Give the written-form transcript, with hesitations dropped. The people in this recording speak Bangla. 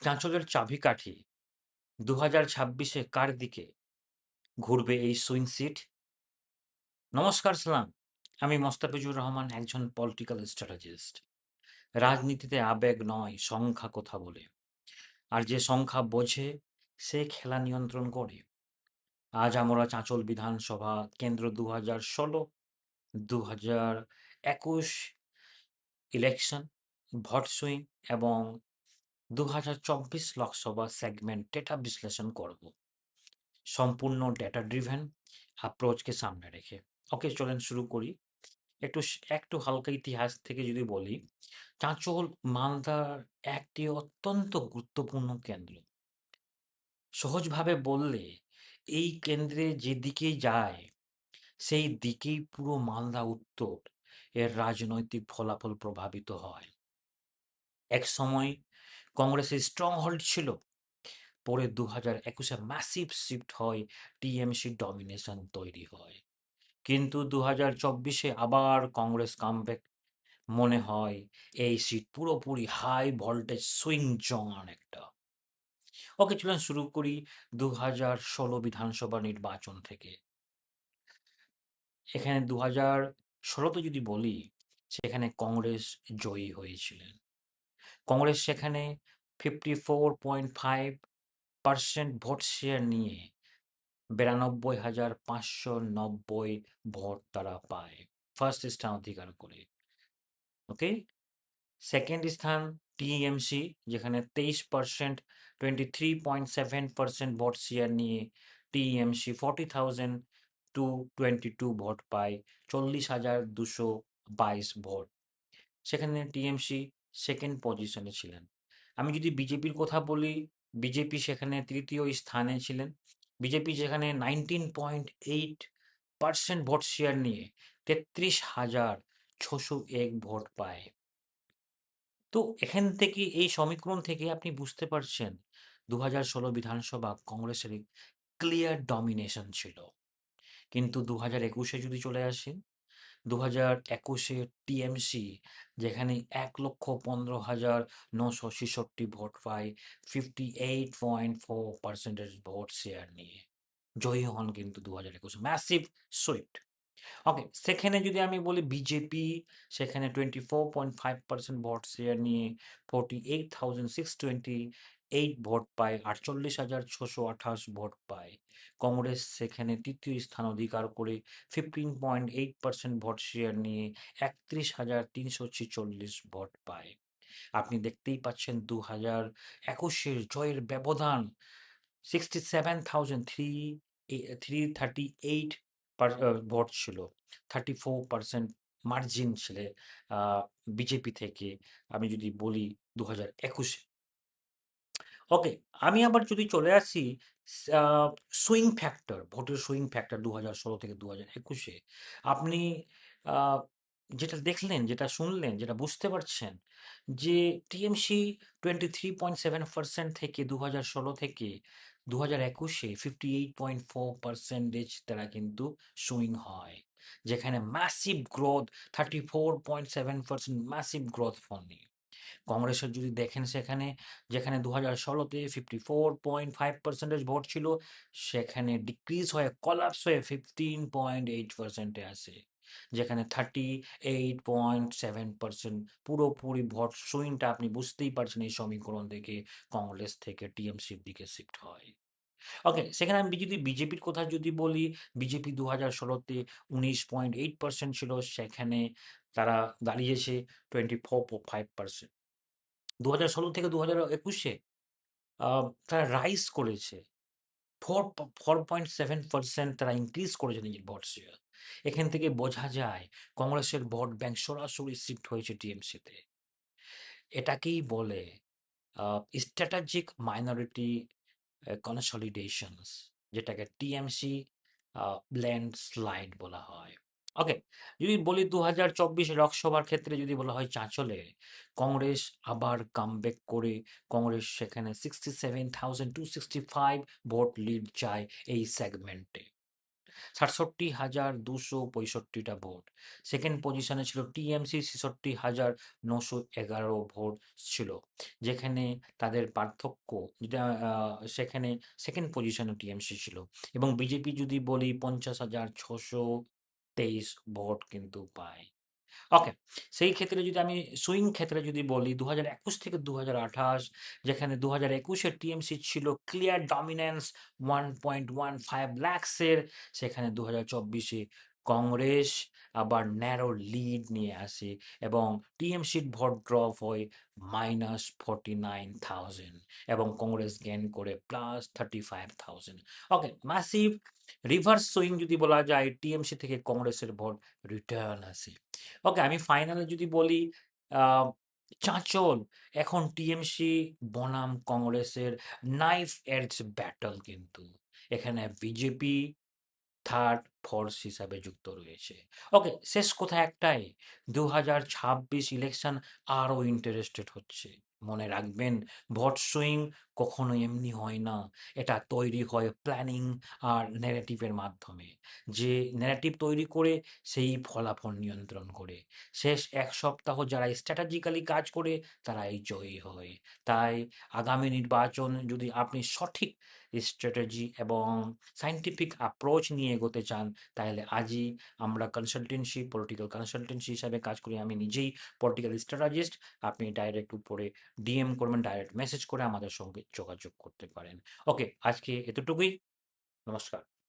চাঁচলের চাবিকাঠি 2026-এ কার দিকে ঘুরবে এই সুইং সিট? নমস্কার সালাম। আমি মোস্তাফিজুর রহমান, একজন পলিটিক্যাল স্ট্র্যাটেজিস্ট। রাজনীতিতে আবেগ নয়, সংখ্যা কথা বলে। আর যে সংখ্যা বোঝে সে খেলা নিয়ন্ত্রণ করে। আজ আমরা চাঁচল বিধানসভা কেন্দ্র 2016, 2021 ইলেকশন, ভোট সুইং এবং 2024 লোকসভা সেগমেন্ট ডেটা বিশ্লেষণ করব, সম্পূর্ণ ডেটা ড্রিভেন অ্যাপ্রোচকে সামনে রেখে। ওকে, চলেন শুরু করি। একটু হালকা ইতিহাস থেকে যদি বলি, চাঁচল মালদার একটি অত্যন্ত গুরুত্বপূর্ণ কেন্দ্র। সহজভাবে বললে, এই কেন্দ্রে যেদিকেই যায় সেই দিকেই পুরো মালদা উত্তর এর রাজনৈতিক ফলাফল প্রভাবিত হয়। এক সময় কংগ্রেসের স্ট্রং হোল্ড ছিল, পরে 2021-এ ম্যাসিভ শিফট হয়, টিএমসি ডমিনেশন তৈরি হয়। কিন্তু 2024-এ আবার কংগ্রেস কামব্যাক। মনে হয় এই সিট পুরোপুরি হাই ভোল্টেজ সুইং জন একটা। ওকে, চলুন শুরু করি 2016 বিধানসভা নির্বাচন থেকে। এখানে 2016তে যদি বলি, সেখানে কংগ্রেস জয়ী হয়েছিলেন। কংগ্রেস সেখানে 54.5% ভোট শেয়ার নিয়ে 92,590 ভোট তারা পায়, ফার্স্ট স্থান অধিকার করে। ওকে, সেকেন্ড স্থান টিএমসি, যেখানে 23%, 23.7% ভোট শেয়ার নিয়ে টিএমসি 40,222 ভোট পায়, 40,222 ভোট। সেখানে টিএমসি সেকেন্ড পজিশনে ছিলেন। আমি যদি বিজেপির কথা বলি, বিজেপি সেখানে তৃতীয় স্থানে ছিলেন। বিজেপি যেখানে 19.8% ভোট শেয়ার নিয়ে 33,601 ভোট পায়। তো এখান থেকে, এই সমীকরণ থেকে আপনি বুঝতে পারছেন 2016 বিধানসভা কংগ্রেসের ক্লিয়ার ডমিনেশন ছিল। কিন্তু 2021-এ যদি চলে আসেন, 2021-এ টিএমসি যেখানে 1,15,966 ভোট পায়, 58.4% ভোট শেয়ার নিয়ে জয়ী হন কিন্তু 2021 ম্যাসিভ সুইট। ওকে, সেখানে যদি আমি বলি বিজেপি সেখানে 24.5% ভোট শেয়ার নিয়ে 48,628 ভোট পায়, 48,628 ভোট পায়। কংগ্রেস সেখানে তৃতীয় স্থান অধিকার করে 15.8% ভোট শেয়ার নিয়ে 31,346 ভোট পায়। আপনি দেখতেই পাচ্ছেন 2021-এর জয়ের ব্যবধান 67,338 ভোট ছিল, 34% মার্জিন ছিল বিজেপি থেকে। আমি যদি বলি 2021-এ। ওকে, আমি আবার যদি চলে আসি সুইং ফ্যাক্টর, ভোটের সুইং ফ্যাক্টর 2016 থেকে 2021-এ, আপনি আহ, যেটা দেখলেন, যেটা শুনলেন, যেটা বুঝতে পারছেন যে টিএমসি 23.7% থেকে 2016 থেকে 2021-এ 58.4% তারা কিন্তু সুইং হয়, যেখানে massive growth, 34.7% massive growth phone. কংগ্রেসের যদি দেখেন, সেখানে যেখানে 2016-তে 54.5% ভোট ছিল, সেখানে ডিক্রিজ হয়ে কলাপস হয়ে 15.8%-এ আসে, যেখানে 38.7% পুরোপুরি ভোট সুইংটা আপনি বুঝতেই পারছেন এই সমীকরণ থেকে কংগ্রেস থেকে টিএমসির দিকে শিফট হয়। ওকে, সেখানে আমি যদি বিজেপির কথা যদি বলি, বিজেপি 2016-তে 19.8% ছিল, সেখানে তারা দাঁড়িয়েছে 24.5%। 2016 থেকে 2021-এ তারা রাইজ করেছে, 4.7% তারা ইনক্রিজ করেছে নিজের ভোট শেয়ার। এখান থেকে বোঝা যায় কংগ্রেসের ভোট ব্যাংক সরাসরি শিফট হয়েছে টিএমসিতে। এটাকেই বলে স্ট্র্যাটেজিক মাইনরিটি কনসলিডেশনস, যেটাকে টিএমসি ল্যান্ড স্লাইড বলা হয়। ওকে, যদি বলি 2024 লোকসভার ক্ষেত্রে যদি বলা হয় চাঁচলে, কংগ্রেস আবার কামব্যাক করে কংগ্রেস সেখানে 67,265 ভোট লিড চায় এই সেগমেন্টে। ৬৭,২৬৫টা ভোট। সেকেন্ড পজিশনে ছিল টিএমসি ৬৬,৯১১ ভোট ছিল। যেখানে তাদের পার্থক্য যেটা সেখানে সেকেন্ড পজিশনে টিএমসি ছিল এবং বিজেপি যদি বলি ৫০,৬২৩ ভোট কিন্তু পায়। ওকে। সেই ক্ষেত্রে যদি আমি সুইং ক্ষেত্রে যদি বলি ২০২১ থেকে ২০২৮ যেখানে ২০২১ এ টিএমসি ছিল ক্লিয়ার ডমিন্যান্স 1.15 লাখস এর, সেখানে ২০২৪ এ কংগ্রেস আবার ন্যারো লিড নিয়ে আসে এবং টিএমসির ভোট ড্রপ হয় -49,000 এবং কংগ্রেস গেইন করে +35,000। ওকে, ম্যাসিভ রিভার্স সুইং যদি বলা যায় টিএমসি থেকে কংগ্রেসের ভোট রিটার্ন আসে। ওকে, আমি ফাইনালে যদি বলি আহ, চাঁচল এখন টিএমসি বনাম কংগ্রেসের নাইফ এডজ ব্যাটল, কিন্তু এখানে বিজেপি থার্ড ফোর্স হিসাবে যুক্ত রয়েছে। ওকে, শেষ কথা একটাই, 2026 ইলেকশন আরো ইন্টারেস্টেড হচ্ছে। মনে রাখবেন, ভোট সুইং কখনো এমনি হয় না, এটা তৈরি হয় প্ল্যানিং আর ন্যারেটিভের মাধ্যমে। যে ন্যারেটিভ তৈরি করে সেই ফলাফল নিয়ন্ত্রণ করে। শেষ এক সপ্তাহ যারা স্ট্র্যাটেজিক্যালি কাজ করে তারাই জয়ী হয়। তাই আগামী নির্বাচন যদি আপনি সঠিক স্ট্র্যাটেজি এবং সায়েন্টিফিক অ্যাপ্রোচ নিয়ে এগোতে চান, তাহলে আজই আমরা পলিটিক্যাল কনসালটেন্সি হিসাবে কাজ করি। আমি নিজেই পলিটিক্যাল স্ট্র্যাটেজিস্ট। আপনি ডাইরেক্ট উপরে ডিএম করবেন, ডাইরেক্ট মেসেজ করে আমাদের সঙ্গে যোগাযোগ করতে পারেন। ওকে, আজকে এতটুকুই। নমস্কার।